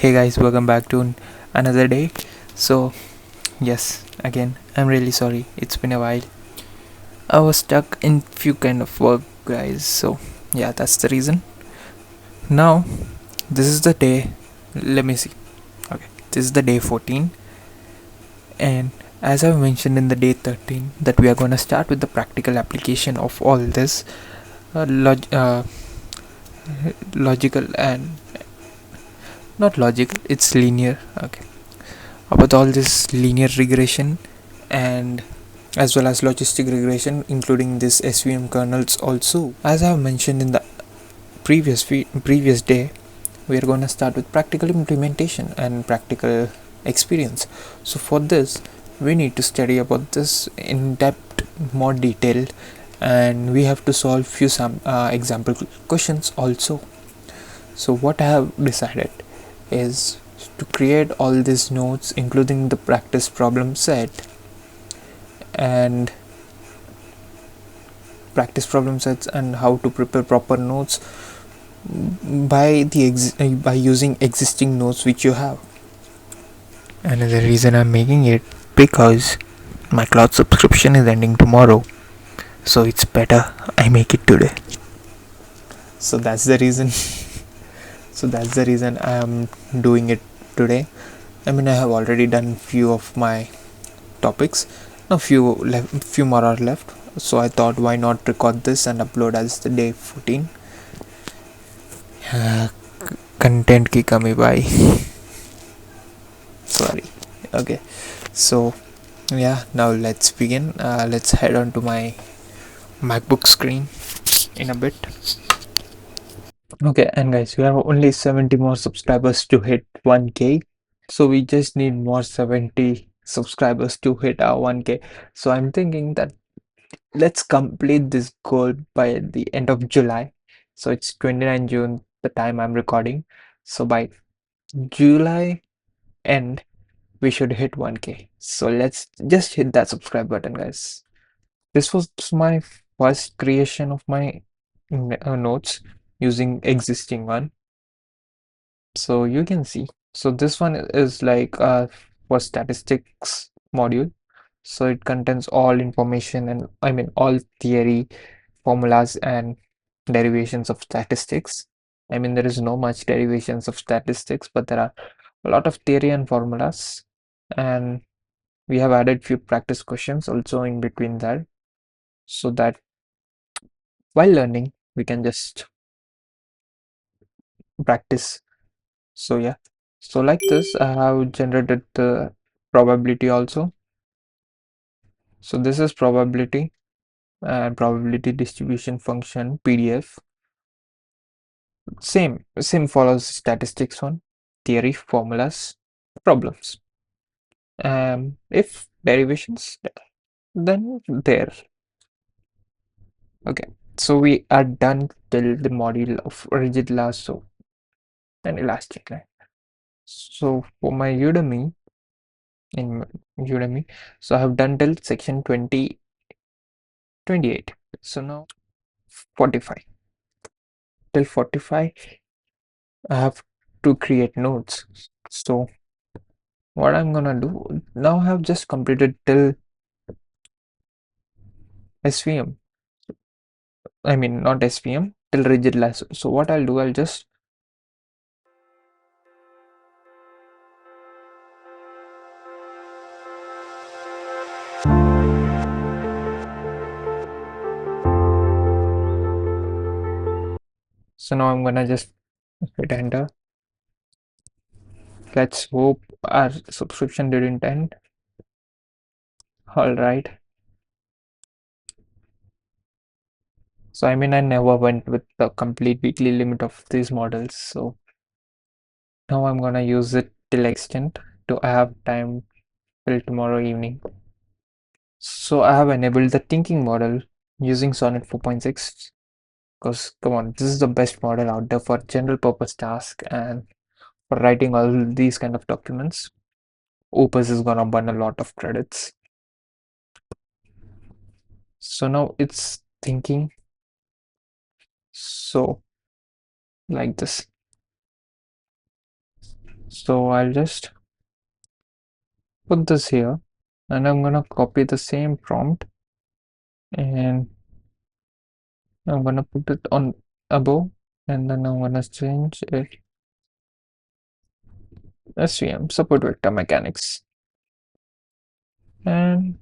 Hey guys, welcome back to another day. So, yes, again, I'm really sorry. It's been a while. I was stuck in few kind of work, guys. So, yeah, that's the reason. Now, this is the day. Let me see. Okay, this is the day 14, and as I mentioned in the day 13, that we are gonna start with the practical application of all this uh, log- uh, logical and not logical. It's linear. Okay, about all this linear regression and as well as logistic regression, including this SVM kernels also. As I have mentioned in the previous day, we are going to start with practical implementation and practical experience. So for this, we need to study about this in depth, more detailed, and we have to solve few some example questions also. So what I have decided is to create all these notes, including the practice problem set and practice problem sets and how to prepare proper notes by using existing notes which you have. Another reason I'm making it because my cloud subscription is ending tomorrow, so it's better I make it today. So that's the reason. So that's the reason I am doing it today. I mean, I have already done few of my topics. Now few more are left. So I thought, why not record this and upload as the day 14. Uh, content की कमी भाई. Sorry. Okay, so yeah, now let's begin. Let's head on to my MacBook screen in a bit. Okay, and guys, we have only 70 more subscribers to hit 1k, so we just need more 70 subscribers to hit our 1k. So I'm thinking that let's complete this goal by the end of July. So it's 29 June, the time I'm recording. So by July end, we should hit 1k. So let's just hit that subscribe button, guys. This was my first creation of my notes using existing one. So you can see. So this one is like for statistics module. So it contains all information and I mean all theory, formulas and derivations of statistics. I mean there is no much derivations of statistics, but there are a lot of theory and formulas, and we have added few practice questions also in between that, so that while learning we can just practice. So yeah, so like this I have generated the probability also. So this is probability and probability distribution function PDF. Same follows statistics one, theory, formulas, problems. If derivations, then there. Okay, so we are done till the module of rigid lasso and elastic line. So for my in Udemy, so I have done till section 28. So now 45. Till 45, I have to create notes. So what I'm gonna do now, I have just completed till SVM. I mean, not SVM, till rigid lasso. So what I'll do, I'll just so now I'm gonna just hit enter. Let's hope our subscription didn't end. All right. So I mean, I never went with the complete weekly limit of these models. So now I'm gonna use it till extent to have time till tomorrow evening. So I have enabled the thinking model using Sonnet 4.6 because come on, this is the best model out there for general purpose task and for writing all these kind of documents. Opus is gonna burn a lot of credits. So now it's thinking. So like this. So I'll just put this here and I'm gonna copy the same prompt and I'm gonna put it on above and then I'm gonna change it SVM support vector mechanics and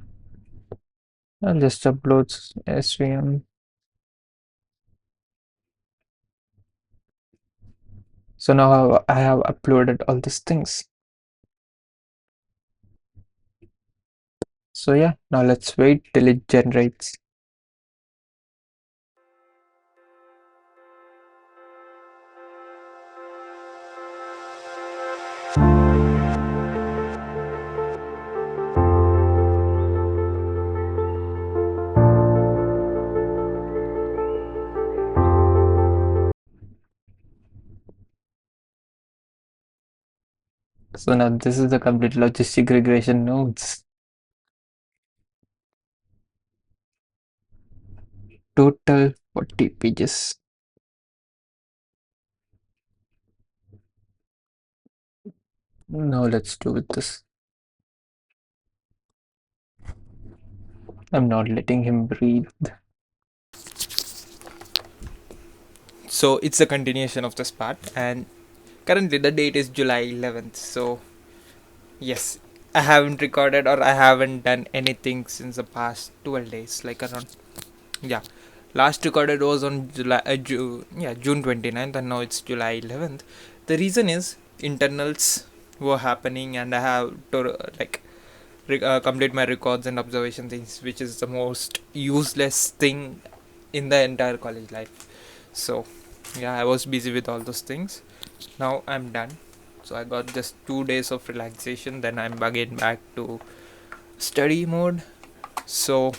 I'll just upload SVM. So now I have uploaded all these things. So yeah, now let's wait till it generates. So now this is the complete logistic regression nodes. Total 40 pages. Now let's do with this. I'm not letting him breathe. So it's a continuation of this part, and currently the date is July 11th. So yes, I haven't recorded or I haven't done anything since the past 12 days, like around, yeah. Last recorded was on June 29th, and now it's July 11th. The reason is internals were happening, and I have to complete my records and observation things, which is the most useless thing in the entire college life. So yeah, I was busy with all those things. Now I'm done. So I got just 2 days of relaxation. Then I'm again back to study mode. So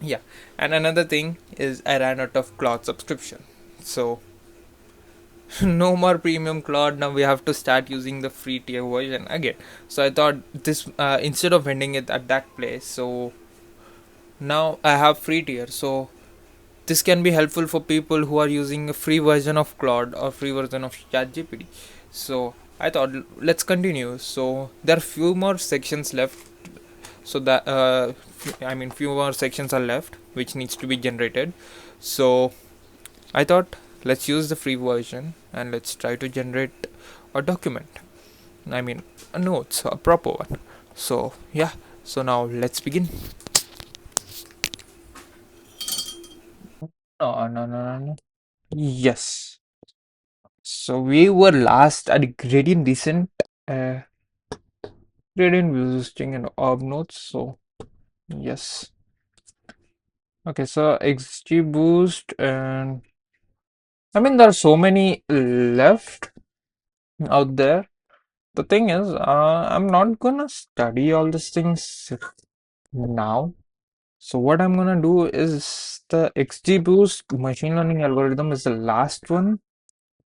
yeah, and another thing is I ran out of Claude subscription. So no more premium Claude. Now we have to start using the free tier version again. So I thought this instead of ending it at that place. So now I have free tier. So this can be helpful for people who are using a free version of Claude or free version of ChatGPT. So I thought let's continue. So there are few more sections left. So that few more sections are left which needs to be generated. So I thought let's use the free version and let's try to generate a document. I mean a notes, a proper one. So yeah. So now let's begin. No, no, no, no, no. Yes. So we were last at gradient descent, uh, gradient boosting and orb nodes. So yes. Okay, so XGBoost and I mean there are so many left out there. The thing is, I'm not gonna study all these things now. So what I'm gonna do is the XGBoost machine learning algorithm is the last one.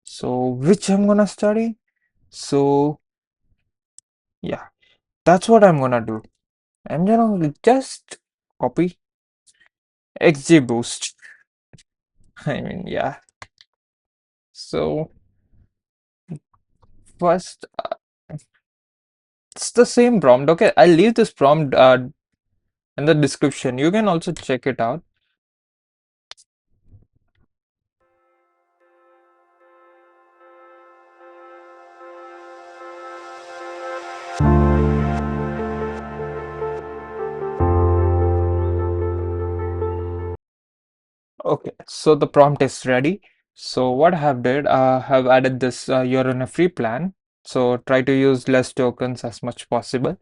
So which I'm gonna study. So yeah, that's what I'm gonna do. I'm gonna just copy XGBoost. I mean, yeah. So first, it's the same prompt. Okay, I'll leave this prompt in the description. You can also check it out. Okay, so the prompt is ready. So what I have did, have added this. You're on a free plan, so try to use less tokens as much possible,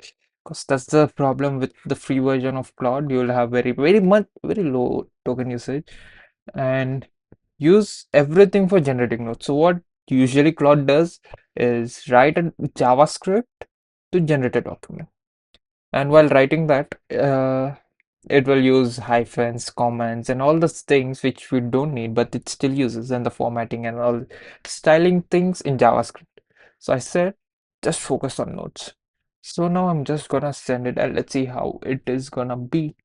because that's the problem with the free version of Claude. You'll have very low token usage, and use everything for generating nodes. So what usually Claude does is write a JavaScript to generate a document. And while writing that, it will use hyphens, comments, and all those things which we don't need, but it still uses, and the formatting and all styling things in JavaScript. So I said, just focus on nodes. So now I'm just gonna send it and let's see how it is gonna be.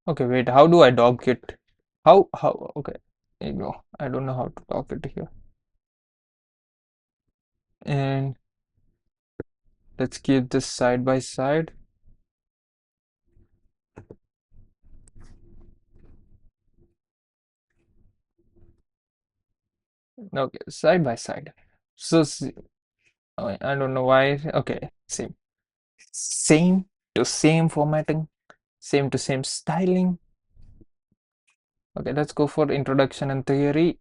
Okay, wait, how do I dog it? How okay. There you go. I don't know how to talk it here. And let's keep this side by side. Okay, side by side. So I don't know why. Okay, same to same formatting, same to same styling. Okay, let's go for introduction and theory.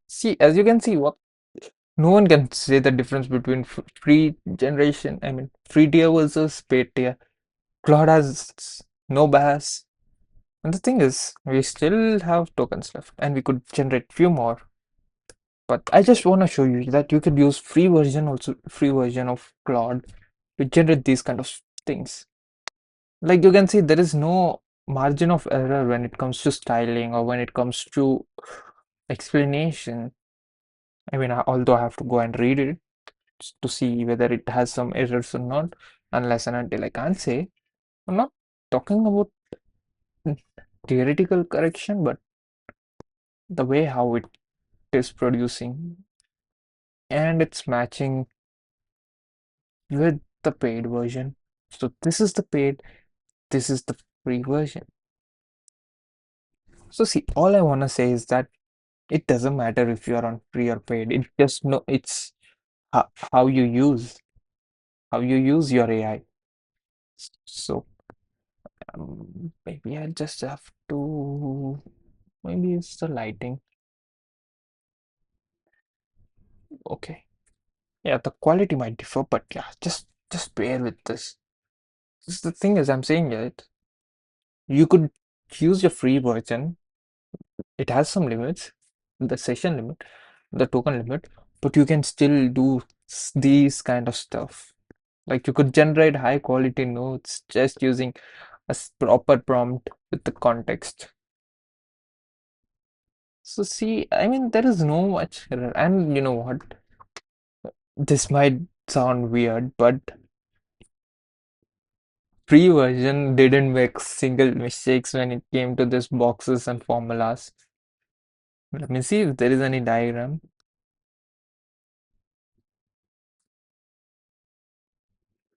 See, as you can see, what no one can say the difference between free generation, I mean, free tier versus paid tier. Claude has no bias. And the thing is, we still have tokens left, and we could generate few more. But I just want to show you that you could use free version also, free version of Claude to generate these kind of things. Like you can see, there is no margin of error when it comes to styling or when it comes to explanation. I mean, although I have to go and read it to see whether it has some errors or not, unless and until I can't say. I'm not talking about theoretical correction, but the way how it is producing and it's matching with the paid version. So this is the paid, this is the free version. So see, all I want to say is that it doesn't matter if you're on free or paid. It just no, it's how you use your AI. So maybe I just have to. Maybe it's the lighting. Okay. Yeah, the quality might differ, but yeah, just bear with this. Just the thing is, I'm saying it. You could use your free version. It has some limits, the session limit, the token limit, but you can still do these kind of stuff. Like you could generate high quality notes just using a proper prompt with the context. So see, I mean, there is no much error. And you know what? This might sound weird, but free version didn't make single mistakes when it came to this boxes and formulas. Let me see if there is any diagram.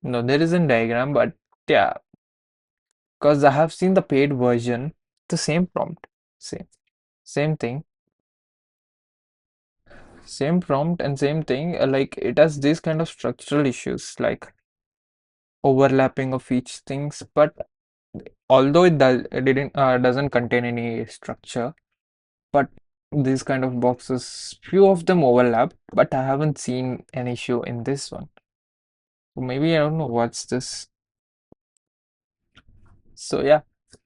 No, there isn't diagram, but yeah, because I have seen the paid version, the same prompt, same, same thing, same prompt and same thing. Like it has these kind of structural issues, like overlapping of each things. But although it didn't doesn't contain any structure, but these kind of boxes, few of them overlap, but I haven't seen an issue in this one. So maybe I don't know what's this. So yeah,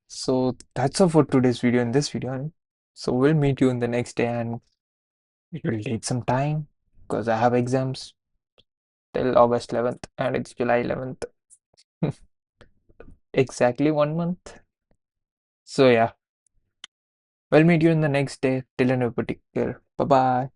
so that's all for today's video in this video. So we'll meet you in the next day and it will take some time because I have exams till August 11th and it's July 11th. Exactly 1 month. So yeah, we'll meet you in the next day. Till then, everybody take care. Bye bye.